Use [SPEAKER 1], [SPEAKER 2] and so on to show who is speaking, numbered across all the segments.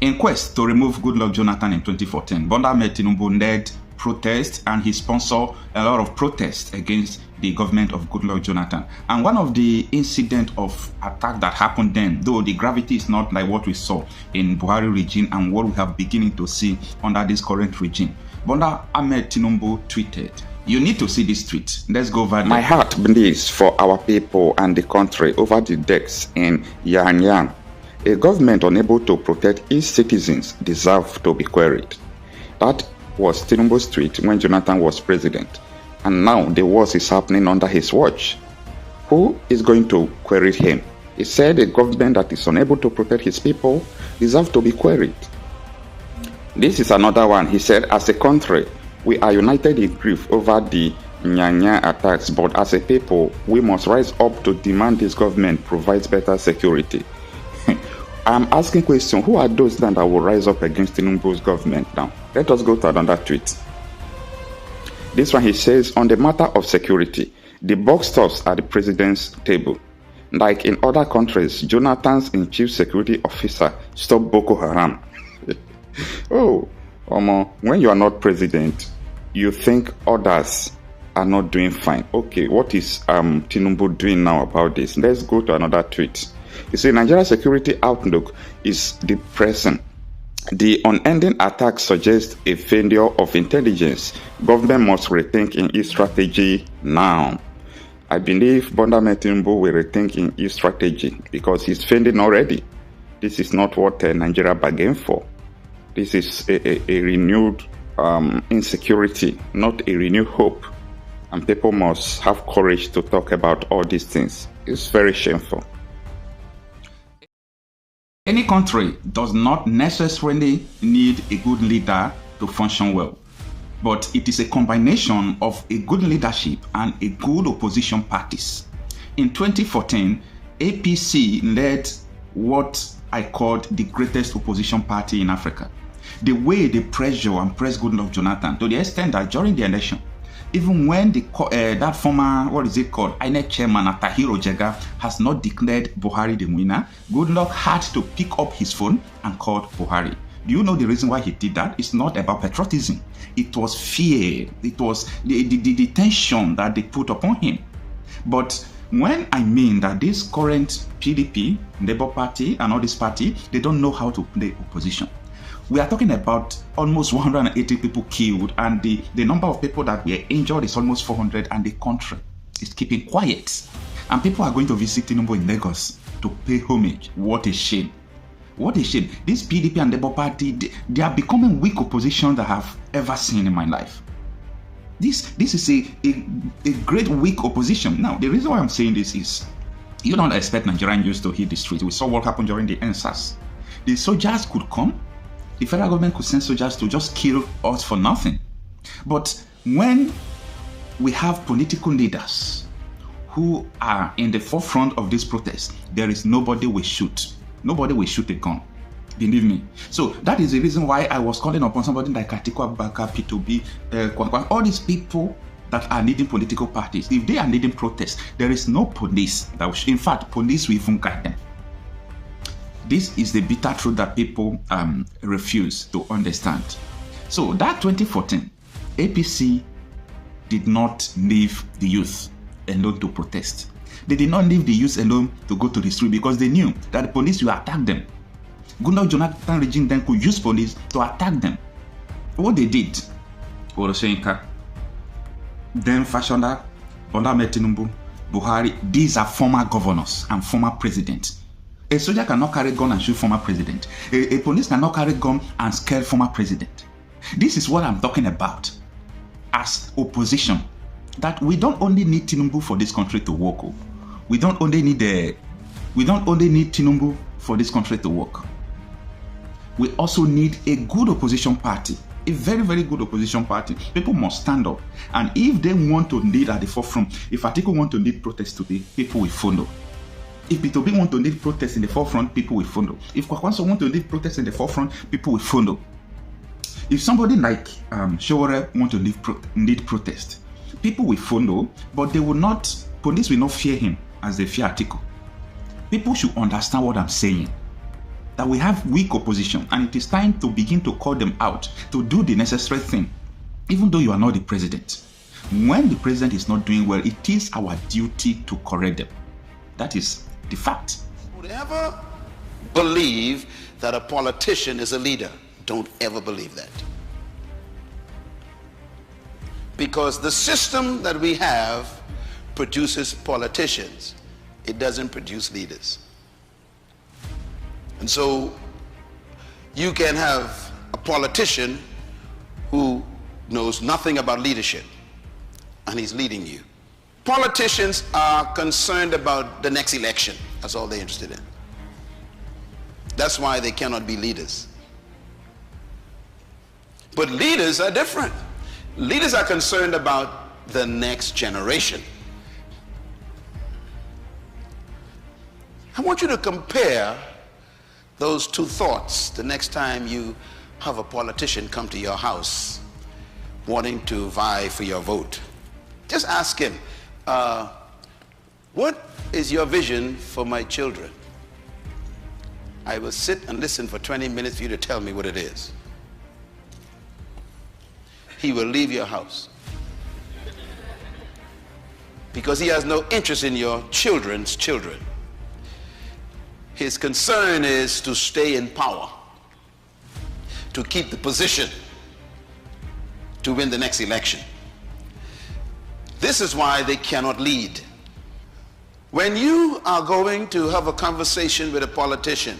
[SPEAKER 1] In quest to remove Goodluck Jonathan in 2014, Bola Ahmed Tinubu led protests and he sponsored a lot of protests against the government of Goodluck Jonathan. And one of the incident of attack that happened then, though the gravity is not like what we saw in Buhari regime and what we have beginning to see under this current regime, Bola Ahmed Tinubu tweeted, you need to see this tweet. Let's go over there.
[SPEAKER 2] My heart bleeds for our people and the country over the deaths in Yanyan. A government unable to protect its citizens deserve to be queried. That was Tinubu's tweet when Jonathan was president. And now the worst is happening under his watch. Who is going to query him? He said a government that is unable to protect his people deserves to be queried. This is another one. He said, as a country, we are united in grief over the Nyanya attacks, but as a people, we must rise up to demand this government provides better security. I'm asking question, who are those then that will rise up against Tinubu's government now? Let us go to another tweet. This one, he says, on the matter of security, the buck stops at the president's table. Like in other countries, Jonathan's chief security officer stopped Boko Haram. Oh, when you are not president, you think others are not doing fine. Okay, what is Tinubu doing now about this? Let's go to another tweet. You see, Nigeria's security outlook is depressing. The unending attacks suggest a failure of intelligence. Government must rethink in its strategy now. I believe Bola Ahmed Tinubu will rethink in its strategy because he's failing already. This is not what Nigeria bargained for. This is a renewed insecurity, not a renewed hope. And people must have courage to talk about all these things. It's very shameful.
[SPEAKER 1] Any country does not necessarily need a good leader to function well, but it is a combination of a good leadership and a good opposition parties. In 2014, APC led what I called the greatest opposition party in Africa. The way they pressure and press Goodluck Jonathan to the extent that during the election, even when that former, INEC chairman Tahiro Jega has not declared Buhari the winner, Goodluck had to pick up his phone and call Buhari. Do you know the reason why he did that? It's not about patriotism. It was fear. It was the tension that they put upon him. But when I mean that this current PDP, Labour Party, and all this party, they don't know how to play opposition. We are talking about almost 180 people killed, and the number of people that were injured is almost 400, and the country is keeping quiet. And people are going to visit Tinubu in Lagos to pay homage. What a shame. What a shame. This PDP and Labour Party, they are becoming weak opposition that I have ever seen in my life. This is a great weak opposition. Now, the reason why I'm saying this is, you don't expect Nigerian youth to hit the street. We saw what happened during the NSAS. The soldiers could come. The federal government could send soldiers to just kill us for nothing. But when we have political leaders who are in the forefront of this protest, there is nobody will shoot. Nobody will shoot a gun. Believe me. So that is the reason why I was calling upon somebody like Atiku Abubakar, P2B, all these people that are leading political parties. If they are leading protests, there is no police that will, in fact, police will even guide them. This is the bitter truth that people refuse to understand. So that 2014, APC did not leave the youth alone to protest. They did not leave the youth alone to go to the street because they knew that the police will attack them. Goodluck Jonathan regime then could use police to attack them. What they did, Oroshenka, then Fashola, Bola Ahmed Tinubu, Buhari, these are former governors and former presidents. A soldier cannot carry gun and shoot former president. A police cannot carry gun and scare former president. This is what I'm talking about as opposition. That we don't only need Tinubu for this country to work. We don't only need Tinubu for this country to work. We also need a good opposition party. A very, very good opposition party. People must stand up. And if they want to lead at the forefront, if Atiku want to lead protests today, people will follow. If P2B want to lead protests in the forefront, people will follow. If Kwakwanso want to lead protests in the forefront, people will follow. If somebody like Showore want to lead protest, people will follow, but they will not, police will not fear him as they fear Atiku. People should understand what I'm saying. that we have weak opposition, and it is time to begin to call them out to do the necessary thing, even though you are not the president. When the president is not doing well, it is our duty to correct them. That is the fact.
[SPEAKER 3] Don't ever believe that a politician is a leader. Don't ever believe that. Because the system that we have produces politicians. It doesn't produce leaders. And so you can have a politician who knows nothing about leadership, and he's leading you. Politicians are concerned about the next election. That's all they're interested in. That's why they cannot be leaders. But leaders are different. Leaders are concerned about the next generation. I want you to compare those two thoughts the next time you have a politician come to your house wanting to vie for your vote. Just ask him, what is your vision for my children? I will sit and listen for 20 minutes for you to tell me what it is. He will leave your house because he has no interest in your children's children. His concern is to stay in power, to keep the position, to win the next election. This is why they cannot lead. When you are going to have a conversation with a politician,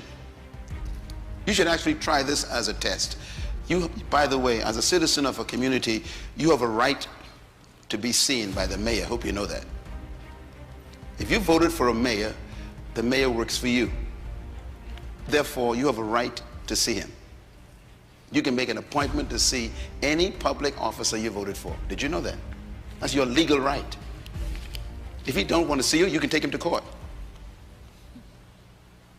[SPEAKER 3] you should actually try this as a test. You, by the way, as a citizen of a community, you have a right to be seen by the mayor. Hope you know that. If you voted for a mayor, the mayor works for you. Therefore, you have a right to see him. You can make an appointment to see any public officer you voted for. Did you know that? That's your legal right. If he don't want to see you, you can take him to court.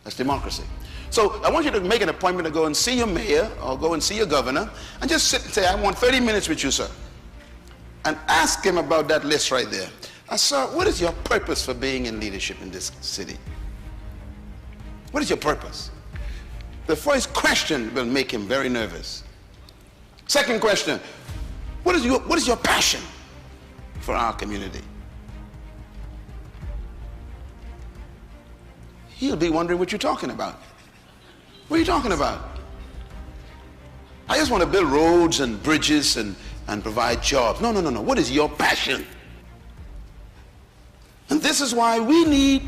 [SPEAKER 3] That's democracy. So I want you to make an appointment to go and see your mayor or go and see your governor and just sit and say, I want 30 minutes with you, sir. And ask him about that list right there. Sir, what is your purpose for being in leadership in this city? What is your purpose? The first question will make him very nervous. Second question, what is your passion for our community? He'll be wondering what you're talking about. What are you talking about? I just want to build roads and bridges and provide jobs. No. What is your passion? And this is why we need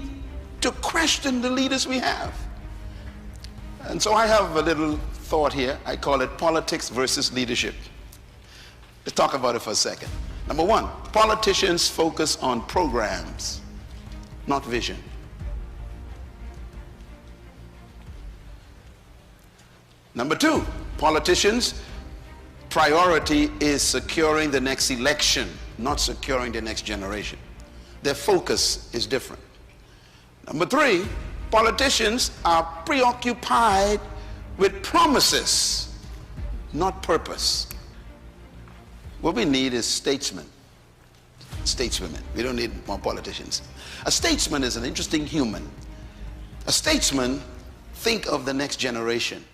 [SPEAKER 3] to question the leaders we have. And so I have a little thought here. I call it politics versus leadership. Let's talk about it for a second. Number one, politicians focus on programs, not vision. Number two, politicians' priority is securing the next election, not securing the next generation. Their focus is different. Number three, politicians are preoccupied with promises, not purpose. What we need is statesmen, stateswomen. We don't need more politicians. A statesman is an interesting human. A statesman thinks of the next generation.